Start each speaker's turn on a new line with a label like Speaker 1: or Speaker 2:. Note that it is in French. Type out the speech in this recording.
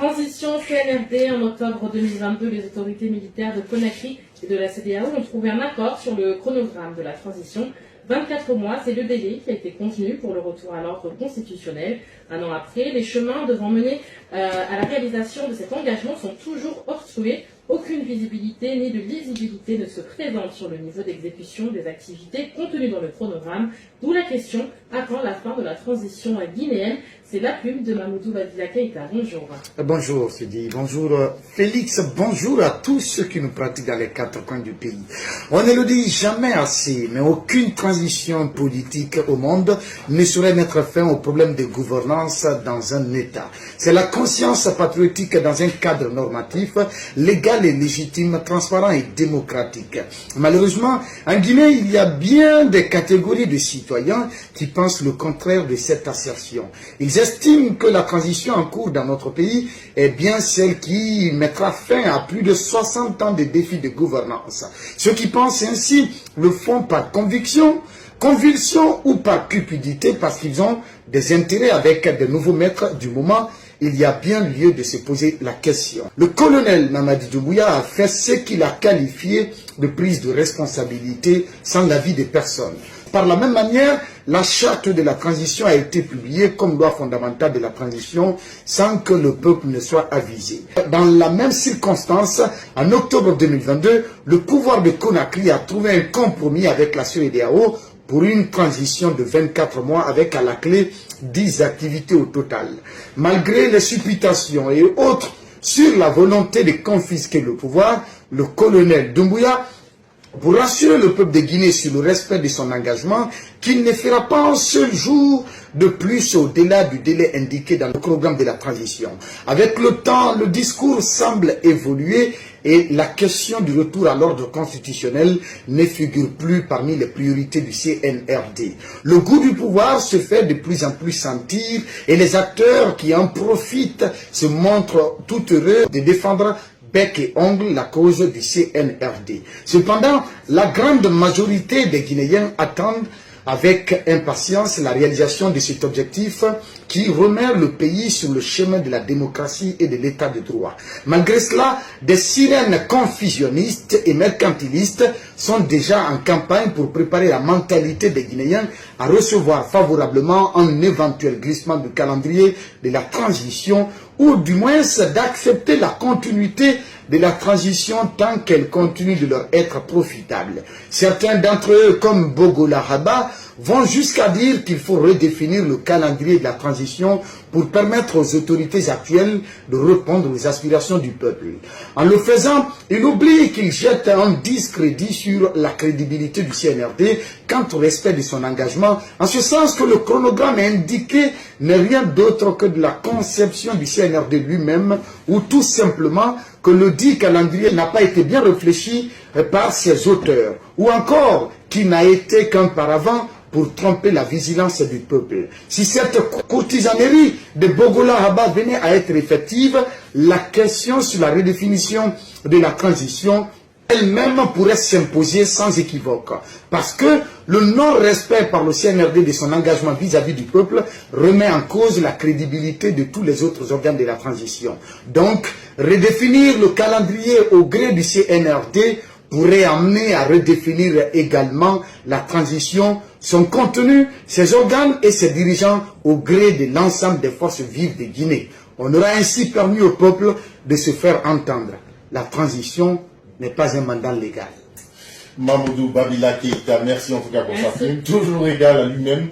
Speaker 1: Transition CNRD, en octobre 2022, les autorités militaires de Conakry et de la CEDEAO ont trouvé un accord sur le chronogramme de la transition. 24 mois, c'est le délai qui a été contenu pour le retour à l'ordre constitutionnel. Un an après, les chemins devant mener à la réalisation de cet engagement sont toujours obstrués. Aucune visibilité ni de lisibilité ne se présente sur le niveau d'exécution des activités contenues dans le chronogramme, d'où la question à quand la fin de la transition guinéenne. C'est la plume de Mamoudou Badila Keïta. Bonjour.
Speaker 2: Bonjour Sidi, bonjour Félix, bonjour à tous ceux qui nous pratiquent dans les quatre coins du pays. On ne le dit jamais assez, mais aucune transition politique au monde ne saurait mettre fin au problème de gouvernance dans un État. C'est la conscience patriotique dans un cadre normatif, légal et légitime, transparent et démocratique. Malheureusement, en Guinée, il y a bien des catégories de citoyens qui pensent le contraire de cette assertion. Ils estiment que la transition en cours dans notre pays est bien celle qui mettra fin à plus de 60 ans de défis de gouvernance. Ceux qui pensent ainsi le font par convulsion ou par cupidité parce qu'ils ont des intérêts avec de nouveaux maîtres du moment. Il y a bien lieu de se poser la question. Le colonel Mamadi Doumbouya a fait ce qu'il a qualifié de prise de responsabilité sans l'avis de personne. Par la même manière, la charte de la transition a été publiée comme loi fondamentale de la transition sans que le peuple ne soit avisé. Dans la même circonstance, en octobre 2022, le pouvoir de Conakry a trouvé un compromis avec la CEDEAO pour une transition de 24 mois avec à la clé 10 activités au total. Malgré les supputations et autres sur la volonté de confisquer le pouvoir, le colonel Doumbouya, pour rassurer le peuple de Guinée sur le respect de son engagement, qu'il ne fera pas un seul jour de plus au-delà du délai indiqué dans le programme de la transition. Avec le temps, le discours semble évoluer et la question du retour à l'ordre constitutionnel ne figure plus parmi les priorités du CNRD. Le goût du pouvoir se fait de plus en plus sentir et les acteurs qui en profitent se montrent tout heureux de défendre bec et ongle la cause du CNRD. Cependant, la grande majorité des Guinéens attendent avec impatience la réalisation de cet objectif qui remet le pays sur le chemin de la démocratie et de l'état de droit. Malgré cela, des sirènes confusionnistes et mercantilistes sont déjà en campagne pour préparer la mentalité des Guinéens à recevoir favorablement un éventuel glissement du calendrier de la transition ou du moins d'accepter la continuité de la transition tant qu'elle continue de leur être profitable. Certains d'entre eux, comme Bogola Rabat, vont jusqu'à dire qu'il faut redéfinir le calendrier de la transition pour permettre aux autorités actuelles de répondre aux aspirations du peuple. En le faisant, il oublie qu'il jette un discrédit sur la crédibilité du CNRD quant au respect de son engagement, en ce sens que le chronogramme indiqué n'est rien d'autre que de la conception du CNRD lui-même, ou tout simplement que le dit calendrier n'a pas été bien réfléchi par ses auteurs, ou encore qu'il n'a été qu'un paravent pour tromper la vigilance du peuple. Si cette courtisanerie de Bogola Rabat venait à être effective, la question sur la redéfinition de la transition elle-même pourrait s'imposer sans équivoque. Parce que le non-respect par le CNRD de son engagement vis-à-vis du peuple remet en cause la crédibilité de tous les autres organes de la transition. Donc, redéfinir le calendrier au gré du CNRD pourrait amener à redéfinir également la transition, son contenu, ses organes et ses dirigeants au gré de l'ensemble des forces vives de Guinée. On aura ainsi permis au peuple de se faire entendre. La transition n'est pas un mandat légal.
Speaker 3: Mamoudou Badila Keïta, merci en tout cas pour sa plume, toujours égal à lui-même.